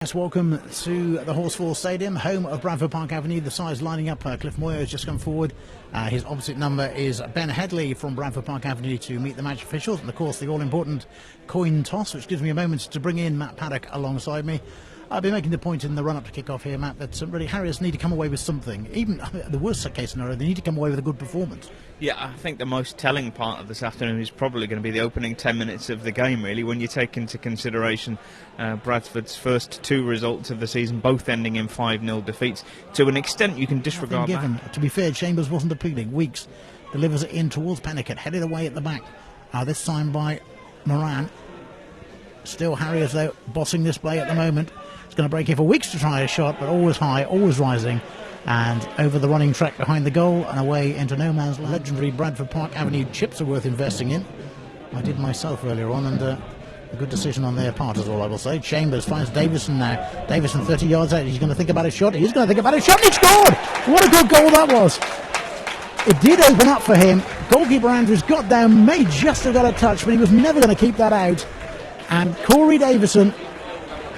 Yes, welcome to the Horsefall Stadium, home of Bradford Park Avenue. The sides lining up. Cliff Moyer has just come forward. His opposite number is Ben Headley from Bradford Park Avenue to meet the match officials. And of course, the all-important coin toss, which gives me a moment to bring in Matt Paddock alongside me. I've been making the point in the run-up to kick-off here, Matt, that really Harriers need to come away with something. Even the worst case scenario, they need to come away with a good performance. Yeah, I think the most telling part of this afternoon is probably going to be the opening 10 minutes of the game, really, when you take into consideration Bradford's first two results of the season, both ending in 5-0 defeats. To an extent, you can disregard that. To be fair, Chambers wasn't appealing. Weeks delivers it in towards Pennicut, headed away at the back. This time by Moran. Still Harriers, though, bossing this play at the moment. It's going to break here for Weeks to try a shot, but always high, always rising. And over the running track behind the goal and away into no man's land. Legendary Bradford Park Avenue chips are worth investing in. I did myself earlier on, and a good decision on their part is all I will say. Chambers finds Davison now. Davison 30 yards out. He's going to think about a shot. He's going to think about a shot, and he scored! What a good goal that was. It did open up for him. Goalkeeper Andrews got down, may just have got a touch, but he was never going to keep that out. And Corey Davison,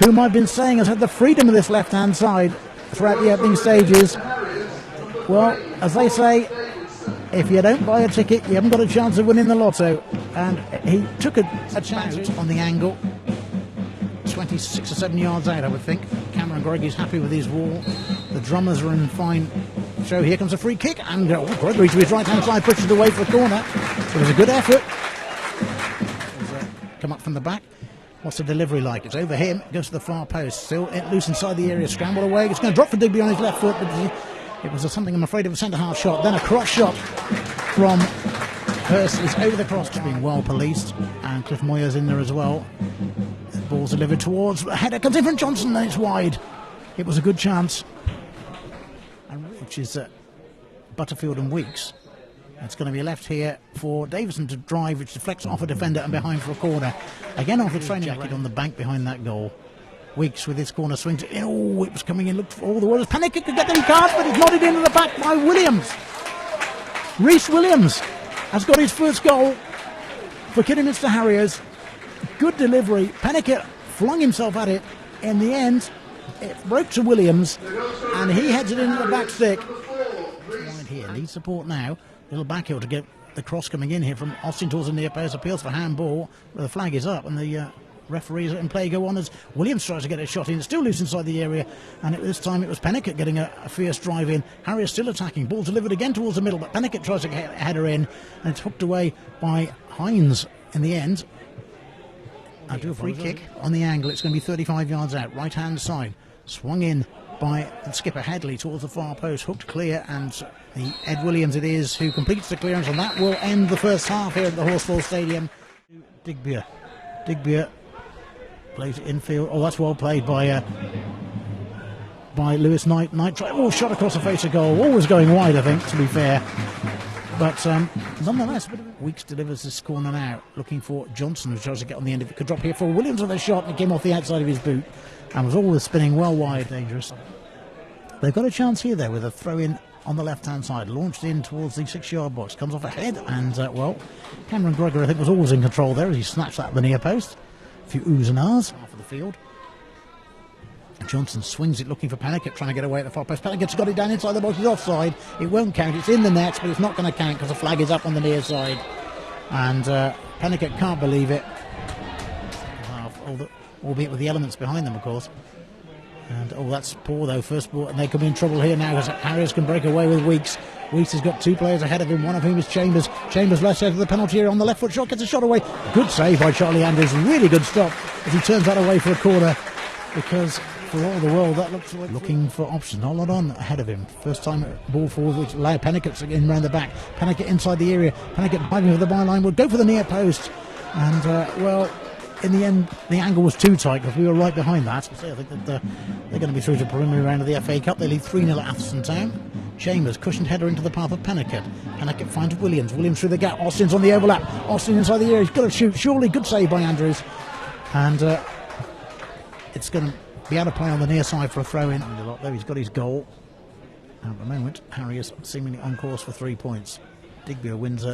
whom I've been saying has had the freedom of this left-hand side throughout the opening stages. Well, as they say, if you don't buy a ticket, you haven't got a chance of winning the lotto. And he took a chance on the angle. 26 or 7 yards out, I would think. Cameron Gregory's happy with his wall. The drummers are in fine show. Here comes a free kick, and Gregory to his right-hand side pushes away for a corner. It was a good effort. Come up from the back. What's the delivery like? It's over him. It goes to the far post. Still loose inside the area. Scramble away. It's going to drop for Digby on his left foot. But it was something, I'm afraid, of a centre-half shot. Then a cross shot from Hurst. It's over the cross. It's been well policed. And Cliff Moyer's in there as well. The ball's delivered towards. A header comes in from Johnson and it's wide. It was a good chance. Which is Butterfield and Weeks. It's going to be left here for Davison to drive, which deflects off a defender and behind for a corner. Again off the training jacket on the bank behind that goal. Weeks with his corner swings. Oh, it was coming in. Looked for all the world. Pennicut could get them cards, but it's nodded into the back by Williams. Rhys Williams has got his first goal for Kidderminster Harriers. Good delivery. Pennicut flung himself at it. In the end, it broke to Williams, and he heads it into the back stick. Right here, needs support now. Little backheel to get the cross coming in here from Austin towards the near post. Appeals for handball. The flag is up and the referees in play go on as Williams tries to get a shot in. It's still loose inside the area, and this time it was Pennicut getting a fierce drive in. Harriers still attacking. Ball delivered again towards the middle, but Pennicut tries to get a header in, and it's hooked away by Hines in the end. I do a free kick on the angle. It's going to be 35 yards out, right hand side. Swung in by the skipper Headley towards the far post, hooked clear, and the Ed Williams it is who completes the clearance, and that will end the first half here at the Horsefall Stadium. Digby plays it infield. Oh, that's well played by Lewis Knight. Shot across the face of goal. Always going wide, I think, to be fair. But nonetheless, Weeks delivers this corner now, looking for Johnson, who tries to get on the end of it. Could drop here for Williams with a shot, and it came off the outside of his boot, and was always spinning well wide. Dangerous. They've got a chance here, though, with a throw-in on the left-hand side, launched in towards the 6-yard box, comes off ahead, and, Cameron Gregory, I think, was always in control there as he snaps that at the near post. A few oohs and ahs half of the field. Johnson swings it looking for Pennicut, trying to get away at the far post. Pennicut's got it down inside the box, he's offside. It won't count, it's in the net, but it's not going to count because the flag is up on the near side. And Pennicut can't believe it. Albeit with the elements behind them, of course. And that's poor though, first ball, and they come in trouble here now because Harriers can break away with Weeks. Weeks has got two players ahead of him, one of whom is Chambers. Chambers left side of the penalty area on the left foot shot, gets a shot away. Good save by Charlie Andrews, really good stop as he turns that away for a corner, because for all the world that looks like looking for options. Not a lot on ahead of him. First time ball forward, which allowed Pennicut in round the back. Pennicut inside the area. Pennicut diving over the byline, would go for the near post, and in the end, the angle was too tight because we were right behind that. So I think that they're going to be through to the preliminary round of the FA Cup. They lead 3-0 at Atherstone Town. Chambers, cushioned header into the path of Pennicut. Pennicut finds Williams. Williams through the gap. Austin's on the overlap. Austin inside the area. He's got to shoot. Surely, good save by Andrews. And it's going to be out of play on the near side for a throw-in. There he's got his goal. At the moment, Harriers seemingly on course for 3 points. Digby wins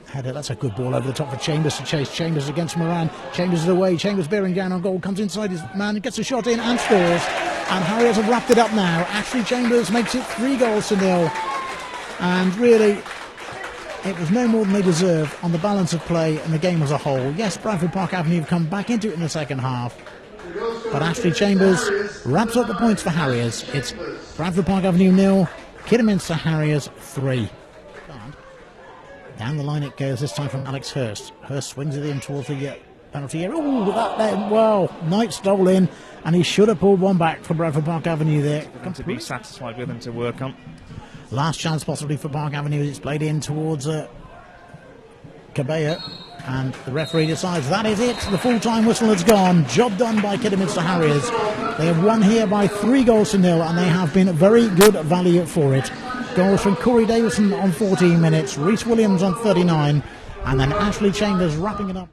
header. That's a good ball over the top for Chambers to chase. Chambers against Moran. Chambers is away. Chambers bearing down on goal. Comes inside his man. Gets a shot in and scores. And Harriers have wrapped it up now. Ashley Chambers makes it 3-0. And really, it was no more than they deserved on the balance of play and the game as a whole. Yes, Bradford Park Avenue have come back into it in the second half. But Ashley Chambers wraps up the points for Harriers. It's Bradford Park Avenue 0, Kidderminster Harriers 3. Down the line it goes, this time from Alex Hurst. Hurst swings it in towards the penalty area. Oh, that then, well, Knight stole in, and he should have pulled one back for Bradford Park Avenue there. To be satisfied with him to work on. Last chance possibly for Park Avenue. It's played in towards Cabella, and the referee decides that is it. The full-time whistle has gone. Job done by Kidderminster Harriers. They have won here by 3-0, and they have been very good value for it. Goals from Corey Davison on 14 minutes, Rhys Williams on 39, and then Ashley Chambers wrapping it up.